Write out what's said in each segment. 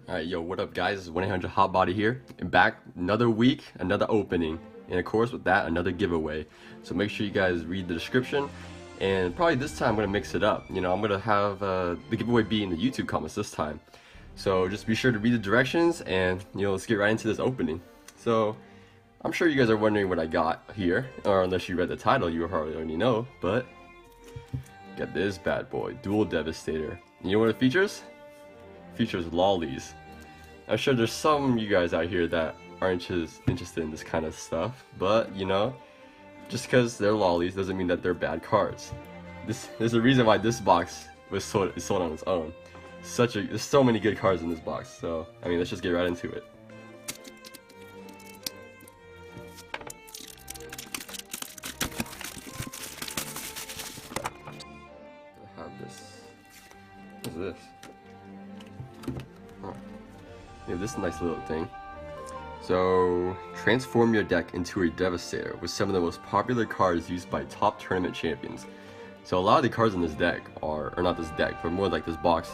Alright, yo, what up guys? It's 1-800 Hot Body here, and back another week, another opening, and of course with that, another giveaway. So make sure you guys read the description, and probably this time I'm going to mix it up. You know, I'm going to have the giveaway be in the YouTube comments this time. So just be sure to read the directions, and you know, let's get right into this opening. So, I'm sure you guys are wondering what I got here, or unless you read the title, you already know, but got this bad boy, Duel Devastator. You know what it features? Features lolis. I'm sure there's some of you guys out here that aren't interested in this kind of stuff, but you know, just because they're lolis doesn't mean that they're bad cards. There's a reason why this box was sold on its own. There's so many good cards in this box, so I mean, let's just get right into it. I have this. What's this? We have this nice little thing. So, transform your deck into a Devastator with some of the most popular cards used by top tournament champions. So a lot of the cards in this deck or not this deck, but more like this box,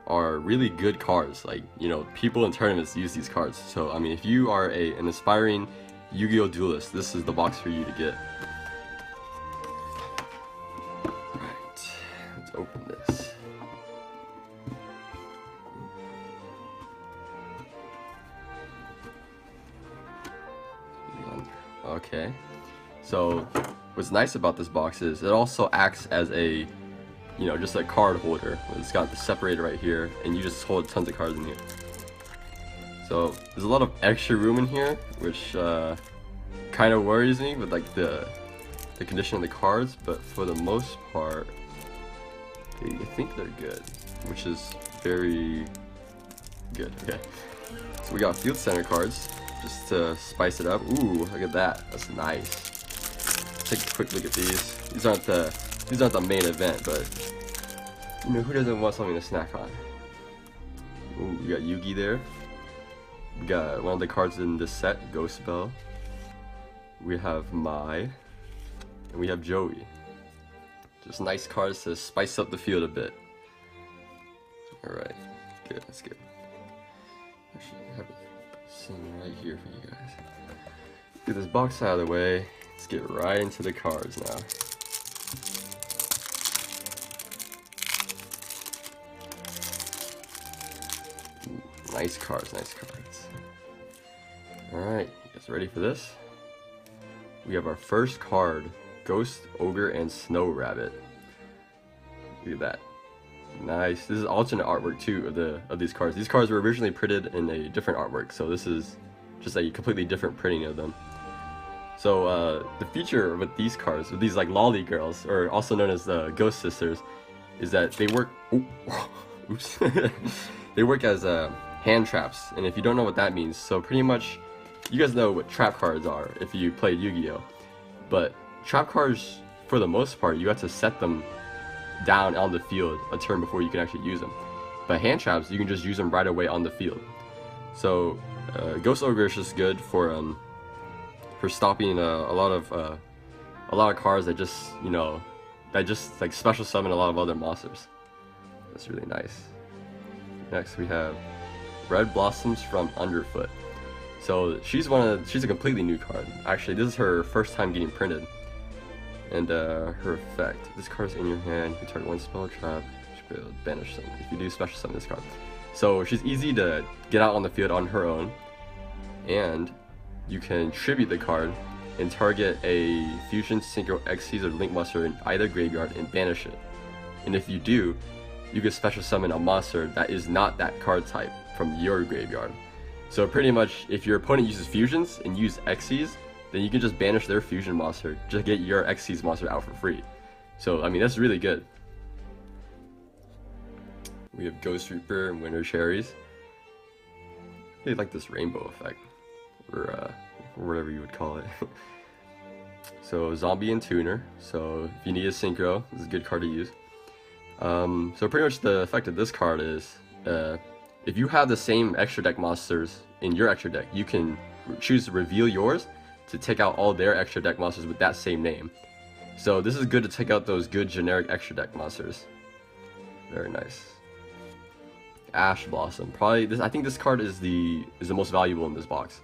are really good cards. Like, you know, people in tournaments use these cards. So, I mean, if you are an aspiring Yu-Gi-Oh duelist, this is the box for you to get. Alright, let's open this. Okay, so what's nice about this box is it also acts as a, you know, just a card holder. It's got the separator right here, and you just hold tons of cards in here. So there's a lot of extra room in here, which kind of worries me with like the condition of the cards. But for the most part, I think they're good, which is very good. Okay, so we got field center cards. Just to spice it up. Ooh, look at that. That's nice. Take a quick look at these. These aren't the main event, but you know, who doesn't want something to snack on? Ooh, we got Yugi there. We got one of the cards in this set, Ghost Bell. We have Mai, and we have Joey. Just nice cards to spice up the field a bit. All right, good. That's good. Actually, I have some right here for you guys. Get this box out of the way. Let's get right into the cards now. Ooh, nice cards, nice cards. Alright, you guys ready for this? We have our first card, Ghost, Ogre, and Snow Rabbit. Look at that. Nice. This is alternate artwork too of these cards. These cards were originally printed in a different artwork, so this is just a completely different printing of them. So the feature with these cards, with these like loli girls, or also known as the Ghost Sisters, is that they work. Oops. They work as hand traps, and if you don't know what that means, so pretty much, you guys know what trap cards are if you play Yu-Gi-Oh. But trap cards, for the most part, you have to set them down on the field a turn before you can actually use them. But hand traps, you can just use them right away on the field. So Ghost Ogre is just good for stopping a lot of cards that just, you know, that just like special summon a lot of other monsters. That's really nice. Next we have Red Blossoms from Underfoot. So she's a completely new card. Actually, this is her first time getting printed. And her effect. This card is in your hand. You target one spell trap. You should be able to banish them if you do special summon this card. So she's easy to get out on the field on her own. And you can tribute the card and target a Fusion, Synchro, Xyz, or Link monster in either graveyard and banish it. And if you do, you can special summon a monster that is not that card type from your graveyard. So pretty much, if your opponent uses fusions and use Xyz, then you can just banish their fusion monster, just get your Xyz monster out for free. So, I mean, that's really good. We have Ghost Reaper and Winter Cherries. I really like this rainbow effect, or whatever you would call it. So, Zombie and Tuner. So, if you need a Synchro, this is a good card to use. So pretty much the effect of this card is, if you have the same extra deck monsters in your extra deck, you can choose to reveal yours to take out all their extra deck monsters with that same name. So this is good to take out those good generic extra deck monsters. Very nice. Ash Blossom. Probably this. I think this card is the most valuable in this box.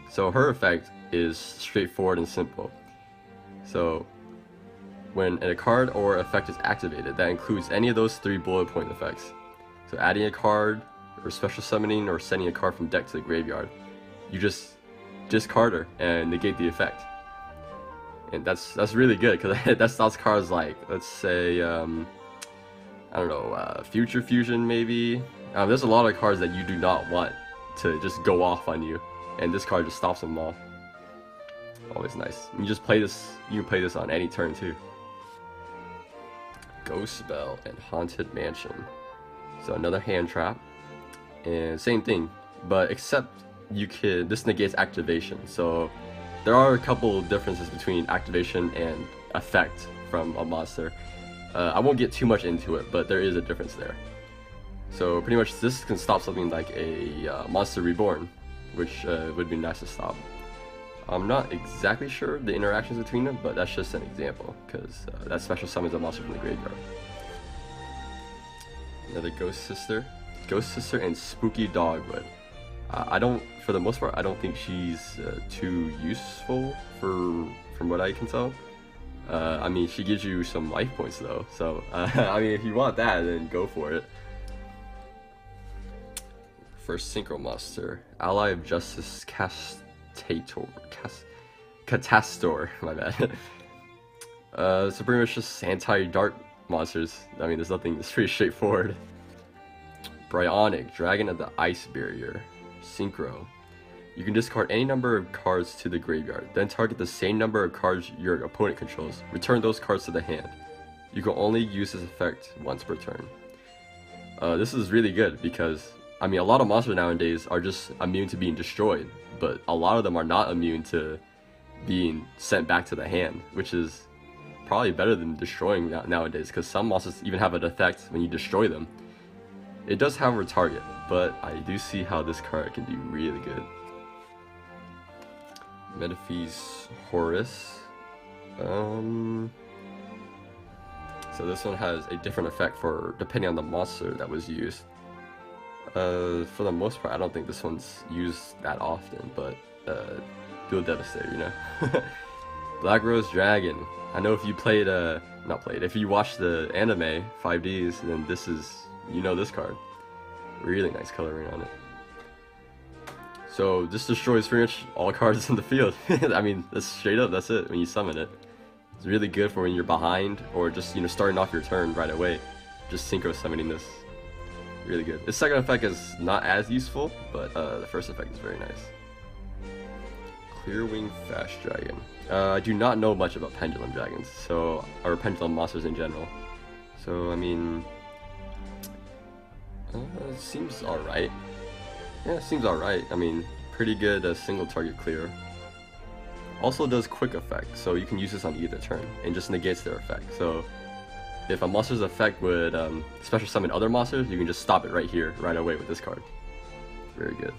So her effect is straightforward and simple. So when a card or effect is activated, that includes any of those 3 bullet point effects. So adding a card, or special summoning, or sending a card from deck to the graveyard, you just discard her and negate the effect. And that's really good, because that stops cards like, let's say, I don't know, Future Fusion maybe. There's a lot of cards that you do not want to just go off on you, and this card just stops them all. Always nice. You just play this. You can play this on any turn too. Ghost Spell and Haunted Mansion. So another hand trap, and same thing, but except this negates activation. So there are a couple differences between activation and effect from a monster. I won't get too much into it, but there is a difference there. So pretty much this can stop something like a Monster Reborn, which would be nice to stop. I'm not exactly sure the interactions between them, but that's just an example, because that special summons a monster from the graveyard. Another Ghost Sister and Spooky Dogwood. For the most part, I don't think she's too useful from what I can tell. I mean, she gives you some life points though, so I mean, if you want that, then go for it. First Synchro Monster, Ally of Justice Catastor, my bad. So pretty much just anti-dark monsters. I mean, there's nothing, it's pretty straightforward. Bryonic, Dragon of the Ice Barrier, Synchro. You can discard any number of cards to the graveyard, then target the same number of cards your opponent controls. Return those cards to the hand. You can only use this effect once per turn. This is really good because, I mean, a lot of monsters nowadays are just immune to being destroyed, but a lot of them are not immune to being sent back to the hand, which is probably better than destroying nowadays, because some monsters even have an effect when you destroy them. It does have a target, but I do see how this card can be really good. Metaphys Horus. So this one has a different effect depending on the monster that was used. For the most part, I don't think this one's used that often, but Duel Devastator, you know. Black Rose Dragon. I know if you played, if you watched the anime 5Ds, then this is, you know, this card. Really nice coloring on it. So this destroys pretty much all cards in the field. I mean, that's straight up, that's it when you summon it. It's really good for when you're behind, or just, you know, starting off your turn right away. Just synchro summoning this. Really good. The second effect is not as useful, but the first effect is very nice. Clearwing Fast Dragon. I do not know much about pendulum dragons, or pendulum monsters in general. So I mean, it seems alright. Yeah, it seems alright. I mean, pretty good single target clear. Also does quick effect, so you can use this on either turn, and just negates their effect. So if a monster's effect would special summon other monsters, you can just stop it right here, right away with this card. Very good.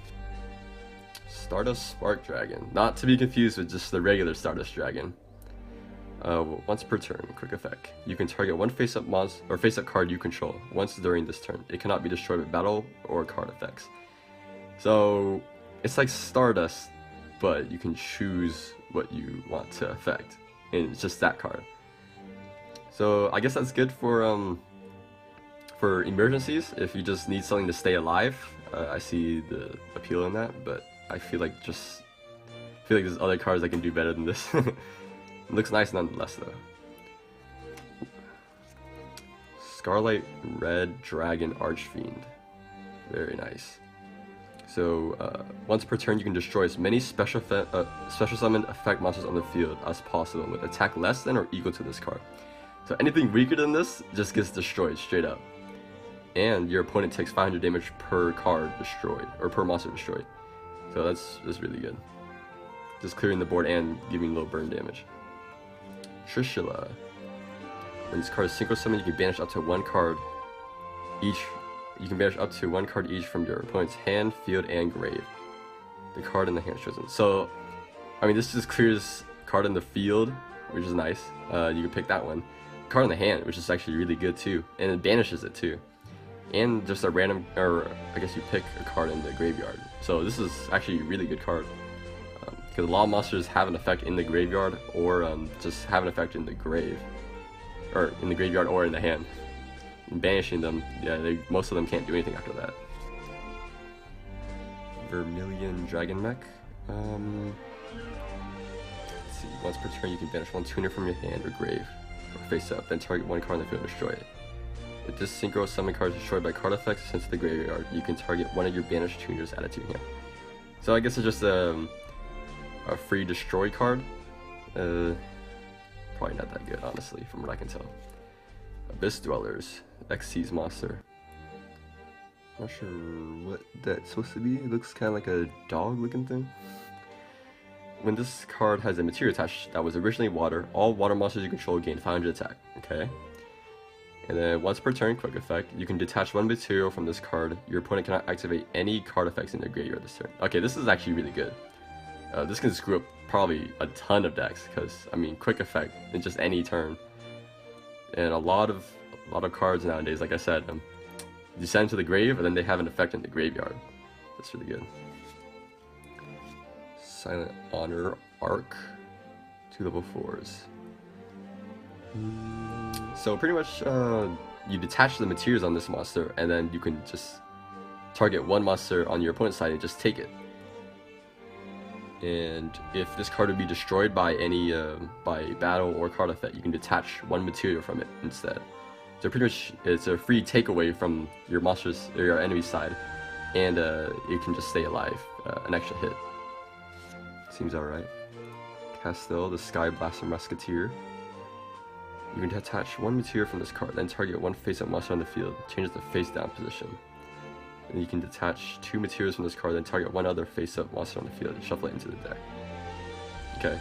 Stardust Spark Dragon. Not to be confused with just the regular Stardust Dragon. Once per turn, quick effect. You can target one face-up monster or face-up card you control once during this turn. It cannot be destroyed with battle or card effects. So it's like Stardust, but you can choose what you want to affect, and it's just that card. So I guess that's good for emergencies, if you just need something to stay alive. I see the appeal in that, but I feel like there's other cards that can do better than this. It looks nice nonetheless though. Scarlet Red Dragon Archfiend. Very nice. So once per turn you can destroy as many special summoned effect monsters on the field as possible with attack less than or equal to this card. So anything weaker than this just gets destroyed straight up. And your opponent takes 500 damage per card destroyed, or per monster destroyed. So that's really good. Just clearing the board and giving low burn damage. Trishula. When this card is synchro summoned, you can banish up to one card each. You can banish up to one card each from your opponent's hand, field, and grave. The card in the hand chosen. So, I mean, this just clears card in the field, which is nice. You can pick that one. Card in the hand, which is actually really good too, and it banishes it too. and just a random, or I guess you pick a card in the graveyard. So this is actually a really good card, because a lot of monsters have an effect in the graveyard, or just have an effect in the grave, or in the graveyard or in the hand. And banishing them, yeah, most of them can't do anything after that. Vermilion Dragon Mech. Let's see, once per turn you can banish one tuner from your hand or grave, or face up, then target one card in the field and destroy it. If this synchro summon card is destroyed by card effects sent to the graveyard, you can target one of your banished tuners added to your hand. So I guess it's just a free destroy card. Probably not that good, honestly, from what I can tell. Abyss Dwellers, Xyz monster. Not sure what that's supposed to be. It looks kind of like a dog looking thing. When this card has a material attached that was originally water, all water monsters you control gain 500 attack. Okay. And then once per turn, quick effect, you can detach one material from this card. Your opponent cannot activate any card effects in their graveyard this turn. Okay, this is actually really good. This can screw up probably a ton of decks, because I mean, quick effect in just any turn. And a lot of cards nowadays, like I said, you send them to the grave, and then they have an effect in the graveyard. That's really good. Silent Honor Arc, 2 level 4s. So pretty much, you detach the materials on this monster, and then you can just target one monster on your opponent's side and just take it. And if this card would be destroyed by any by battle or card effect, you can detach one material from it instead. So pretty much, it's a free takeaway from your monsters or your enemy's side, and you can just stay alive, an extra hit. Seems alright. Castel, the Sky Blaster Musketeer. You can detach one material from this card, then target one face-up monster on the field. Changes the face-down position. And you can detach 2 materials from this card, then target one other face-up monster on the field and shuffle it into the deck. Okay,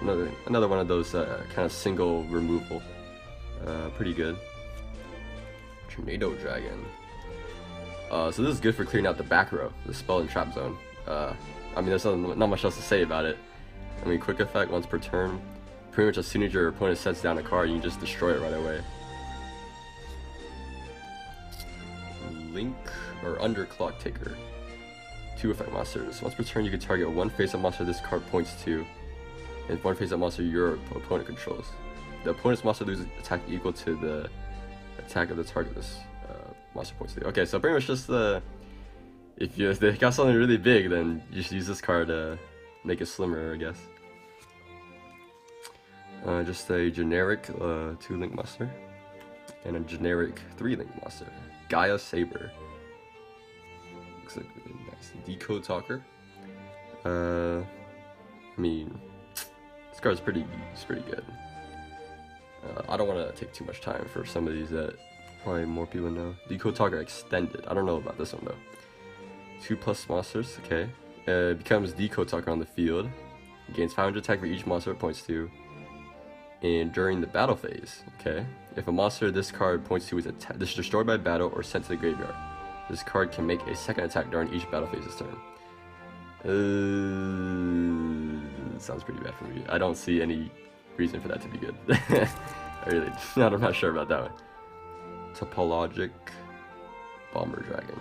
another one of those kind of single removal. Pretty good. Tornado Dragon. So this is good for clearing out the back row, the spell and trap zone. I mean, there's not much else to say about it. I mean, quick effect once per turn. Pretty much as soon as your opponent sets down a card, you can just destroy it right away. Link or Underclock Taker. 2 effect monsters. Once per turn, you can target one face-up monster this card points to, and one face-up monster your opponent controls. The opponent's monster loses attack equal to the attack of the target this monster points to. Okay, so pretty much just if they got something really big, then you should use this card to make it slimmer, I guess. Just a generic 2-link monster, and a generic 3-link monster. Gaia Saber. Looks like really nice. Decode Talker. I mean, this card's pretty good. I don't want to take too much time for some of these that probably more people know. Decode Talker Extended. I don't know about this one though. 2+ monsters. Okay. Becomes Decode Talker on the field. Gains 500 attack for each monster it points to. And during the battle phase, okay, if a monster this card points to is destroyed by battle or sent to the graveyard, this card can make a second attack during each battle phase this turn. Sounds pretty bad for me. I don't see any reason for that to be good. I'm not sure about that one. Topologic Bomber Dragon.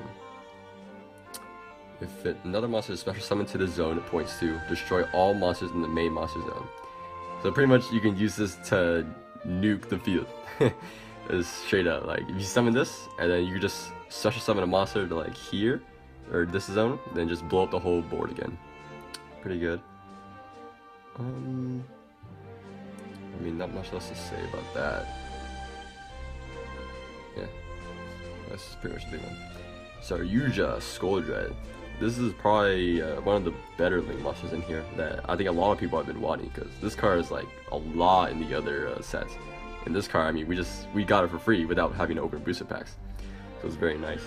If another monster is special summoned to the zone it points to, destroy all monsters in the main monster zone. So pretty much you can use this to nuke the field. It's straight up, like if you summon this, and then you just special summon a monster to like here, or this zone, then just blow up the whole board again. Pretty good. I mean, not much else to say about that. Yeah, that's pretty much the big one. So YuGiOh Skuldread. This is probably one of the better Link monsters in here that I think a lot of people have been wanting, because this card is like a lot in the other sets. And this card, I mean, we got it for free without having to open booster packs, so it's very nice.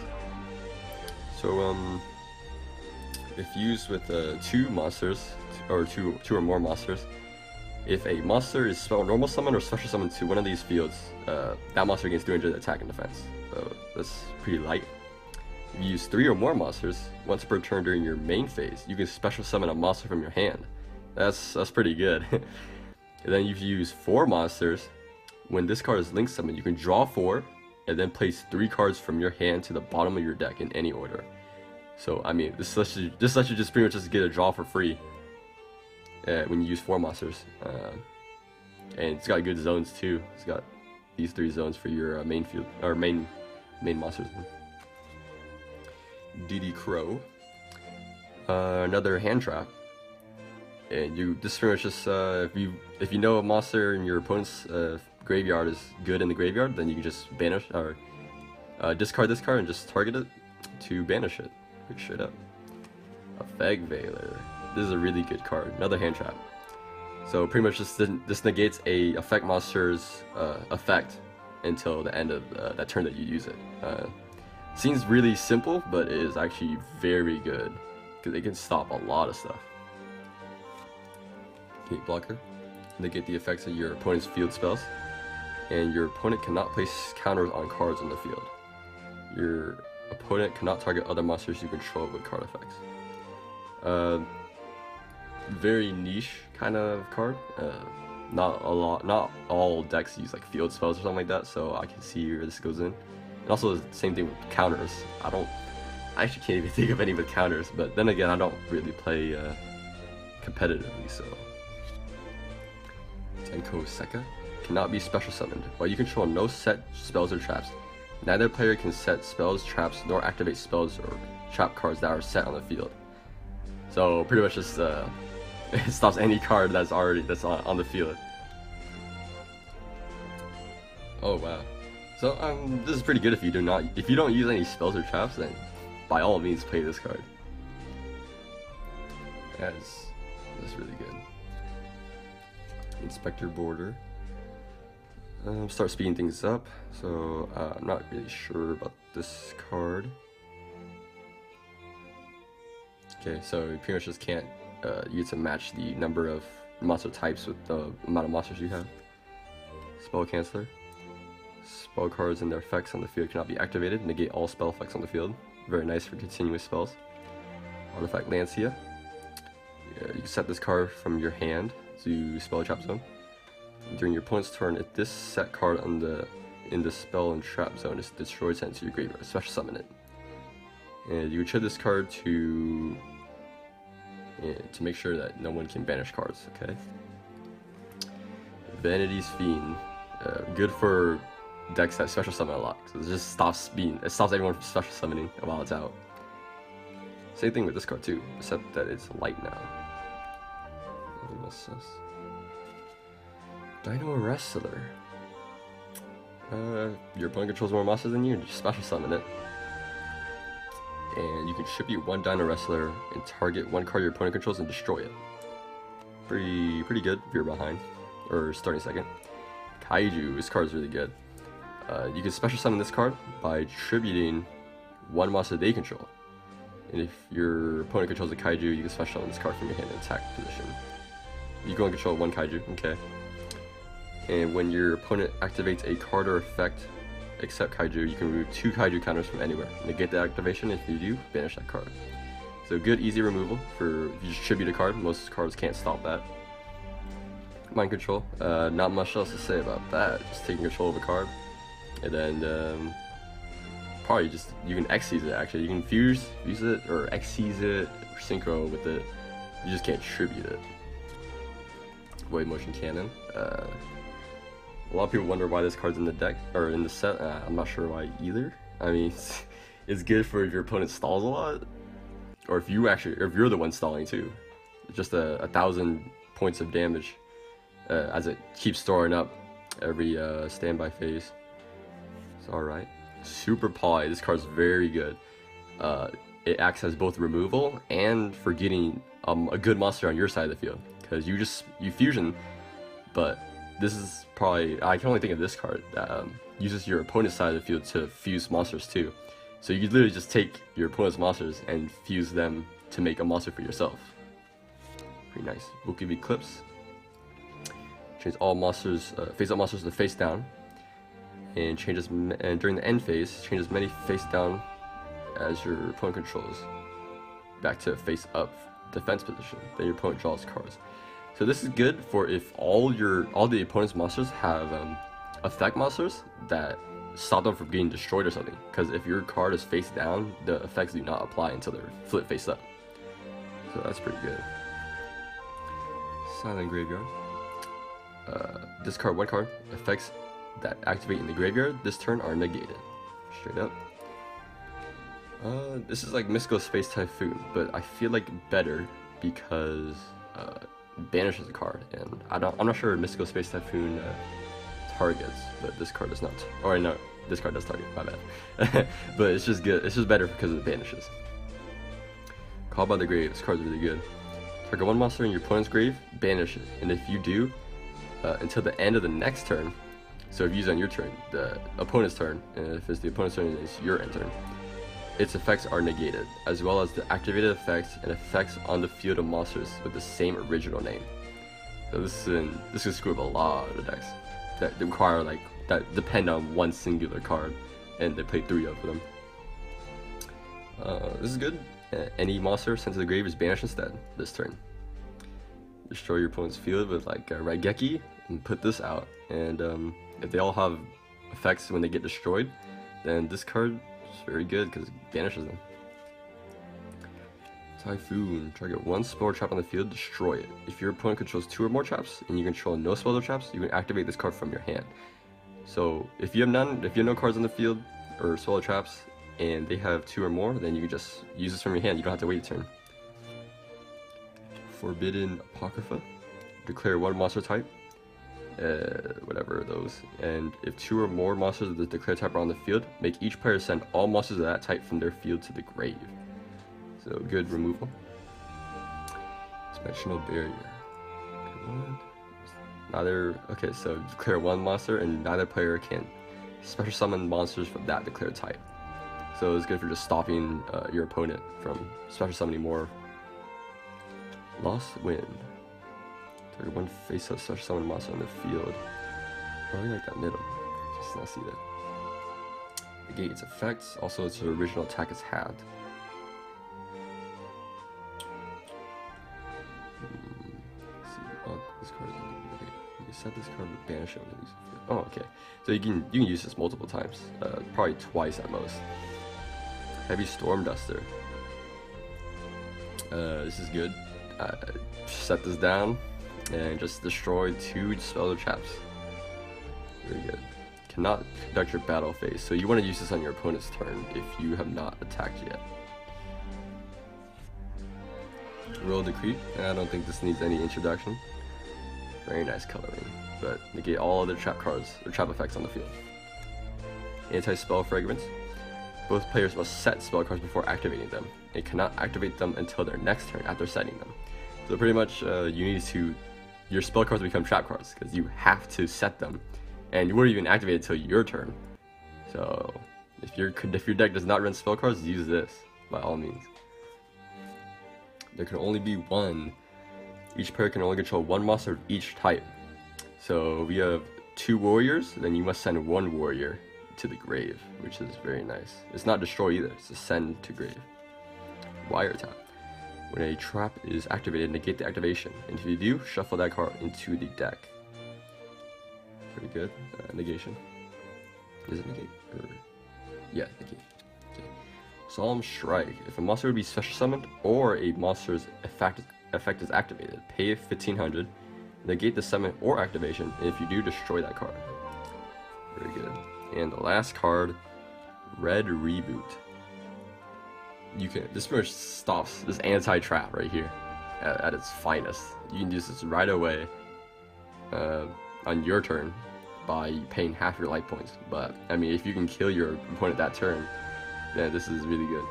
So if used with 2 monsters or two or more monsters, if a monster is normal summon or special summon to one of these fields, that monster gains 300 attack and defense. So that's pretty light. If you use 3 or more monsters, once per turn during your main phase, you can special summon a monster from your hand. That's pretty good. And then if you use 4 monsters, when this card is link summoned, you can draw 4, and then place 3 cards from your hand to the bottom of your deck in any order. So I mean, this lets you just pretty much just get a draw for free when you use 4 monsters, and it's got good zones too. It's got these 3 zones for your main field or main monsters. DD Crow, another hand trap, and you just pretty much just if you know a monster in your opponent's graveyard is good in the graveyard, then you can just banish or discard this card and just target it to banish it. Pretty straight up. Effect Veiler. This is a really good card. Another hand trap. So pretty much this negates a effect monster's effect until the end of that turn that you use it. Seems really simple, but it is actually very good because it can stop a lot of stuff. Gate Blocker. Negate the effects of your opponent's field spells, and your opponent cannot place counters on cards on the field. Your opponent cannot target other monsters you control with card effects. Very niche kind of card. Not all decks use like field spells or something like that, so I can see where this goes in. And also the same thing with counters. I actually can't even think of any with counters, but then again, I don't really play competitively, so. Tenko Seka cannot be special summoned. While you control no set spells or traps, neither player can set spells, traps, nor activate spells or trap cards that are set on the field. So pretty much just it stops any card that's on the field. Oh wow. So this is pretty good if you don't use any spells or traps, then by all means play this card. That's really good. Inspector Border. Start speeding things up, so I'm not really sure about this card. Okay, so you pretty much just can't use to match the number of monster types with the amount of monsters you have. Spell Canceller. Spell cards and their effects on the field cannot be activated. Negate all spell effects on the field. Very nice for continuous spells. Artifact Lancia. Yeah, you can set this card from your hand to spell trap zone. During your opponent's turn, if this set card in the spell and trap zone is destroyed, sent to your graveyard, special summon it. And you can trade this card to make sure that no one can banish cards. Okay. Vanity's Fiend, good for decks that special summon a lot, because it just stops everyone from special summoning while it's out. Same thing with this card too, except that it's light now. What's this? Dino Wrestler. Your opponent controls more monsters than you, and just special summon it. And you can tribute 1 Dino Wrestler and target 1 card your opponent controls and destroy it. Pretty good if you're behind or starting second. Kaiju. This card is really good. You can special summon this card by tributing 1 monster they control. And if your opponent controls a Kaiju, you can special summon this card from your hand in attack position. You can only control 1 Kaiju, okay. And when your opponent activates a card or effect except Kaiju, you can remove 2 Kaiju counters from anywhere. Negate the activation. If you do, banish that card. So good, easy removal for if you just tribute a card. Most cards can't stop that. Mind Control. Not much else to say about that. Just taking control of a card. And then probably just, you can Xyz it actually. You can use it, or Xyz it, or Synchro with it. You just can't tribute it. Void Motion Cannon. A lot of people wonder why this card's in the deck, or in the set. I'm not sure why either. I mean, it's good for if your opponent stalls a lot, or if you're the one stalling too. It's just 1,000 points of damage as it keeps storing up every standby phase. It's alright. Super Poly. This card's very good. It acts as both removal and for getting a good monster on your side of the field, because you fusion, but this is probably, I can only think of this card that uses your opponent's side of the field to fuse monsters too. So you could literally just take your opponent's monsters and fuse them to make a monster for yourself. Pretty nice. Book of Eclipse. Change all monsters, face up monsters to face down, and during the end phase, change as many face down as your opponent controls back to face up defense position. Then your opponent draws cards. So this is good for if all the opponent's monsters have effect monsters that stop them from getting destroyed or something. Because if your card is face down, the effects do not apply until they're flipped face up. So that's pretty good. Silent Graveyard. Discard 1 card. Effects that activate in the graveyard this turn are negated. Straight up. This is like Mystical Space Typhoon, but I feel like better because it banishes a card, and I'm not sure Mystical Space Typhoon targets, but this card does not. Or no, this card does target. My bad. But it's just good. It's just better because it banishes. Call by the Grave. This card's really good. Target 1 monster in your opponent's grave, banish it, and if you do, until the end of the next turn. So if you use it on your turn, the opponent's turn, and if it's the opponent's turn, it's your end turn. Its effects are negated, as well as the activated effects and effects on the field of monsters with the same original name. So this can screw up a lot of decks that require that depend on one singular card, and they play 3 of them. This is good. Any monster sent to the grave is banished instead this turn. Destroy your opponent's field with like Raigeki and put this out, and if they all have effects when they get destroyed, then this card is very good because it banishes them. Typhoon. Target 1 spell or trap on the field, destroy it. If your opponent controls 2 or more traps and you control no spells or traps, you can activate this card from your hand. So if you have no cards on the field or spell or traps and they have 2 or more, then you can just use this from your hand. You don't have to wait a turn. Forbidden Apocrypha. Declare 1 monster type. Whatever those, and if 2 or more monsters of the declared type are on the field, make each player send all monsters of that type from their field to the grave. So good removal. Dimensional Barrier. Okay, so declare 1 monster and neither player can special summon monsters from that declared type. So it's good for just stopping your opponent from special summoning more. Lost Wind. Target 1 face-up special summon monster on the field. Probably like that middle. Just not see that. Negate its effects. Also, its original attack is halved. This card is okay. You can set this card with banish it when it field. Oh, okay. So you can use this multiple times. Probably twice at most. Heavy Storm Duster. This is good. Set this down and just destroy 2 spell or traps. Very good. Cannot conduct your battle phase, so you want to use this on your opponent's turn if you have not attacked yet. Roll Decree. I don't think this needs any introduction. Very nice coloring, but negate all other trap cards or trap effects on the field. Anti-spell fragments. Both players must set spell cards before activating them, and cannot activate them until their next turn after setting them. So pretty much your spell cards become trap cards because you have to set them, and you won't even activate it until your turn. So if your deck does not run spell cards, use this by all means. There can only be 1. Each player can only control 1 monster of each type. So if you have 2 warriors, then you must send 1 warrior to the grave, which is very nice. It's not destroy either, it's just send to grave. Wiretap. When a trap is activated, negate the activation, and if you do, shuffle that card into the deck. Pretty good. Negation. Is it negate? Yeah, negate. Okay. Solemn Strike. If a monster would be special summoned or a monster's effect is activated, pay 1500, negate the summon or activation, and if you do, destroy that card. Very good. And the last card, Red Reboot. This pretty much stops this anti-trap right here at its finest. You can use this right away on your turn by paying half your life points. But I mean, if you can kill your opponent that turn, then this is really good.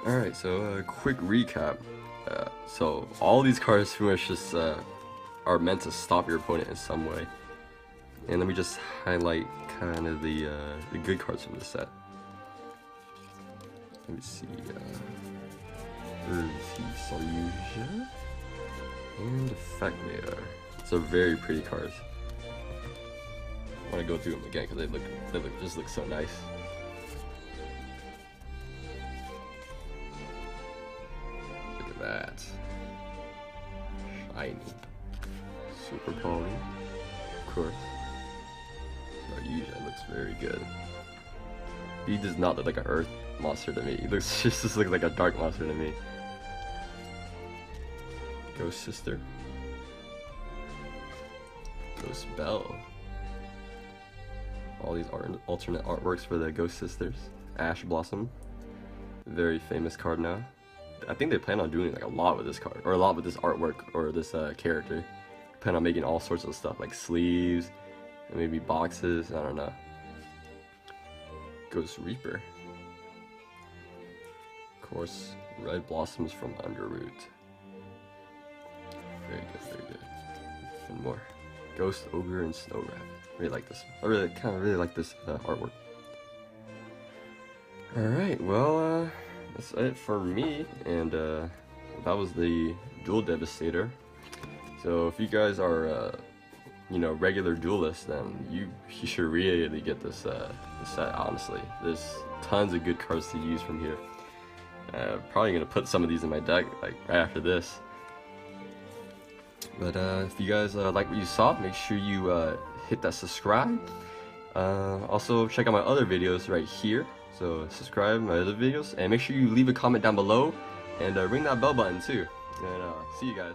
Alright, so a quick recap. So all these cards pretty much just are meant to stop your opponent in some way. And let me just highlight kind of the good cards from the set. Let me see, Saluja and Effectmator. It's a very pretty cards. I want to go through them again because they just look so nice. Look at that, shiny, super poly, of course. Saluja, looks very good. He does not look like an earth monster to me. He just looks like a dark monster to me. Ghost Sister. Ghost Belle. All these alternate artworks for the Ghost Sisters. Ash Blossom. Very famous card now. I think they plan on doing like a lot with this card, or a lot with this artwork, or this character. Plan on making all sorts of stuff, like sleeves, and maybe boxes, I don't know. Ghost Reaper. Of course, Red Blossoms from Underroot. Very good, very good. And more. Ghost Ogre and Snow Rabbit. Really like this. I really like this artwork. Alright, well, that's it for me, and that was the Duel Devastator. So if you guys are, you know, regular duelists, then you should really get this, set, honestly. There's tons of good cards to use from here. Probably going to put some of these in my deck, like, right after this. But if you guys like what you saw, make sure you hit that subscribe. Also, check out my other videos right here. So subscribe to my other videos, and make sure you leave a comment down below, and ring that bell button too. And see you guys.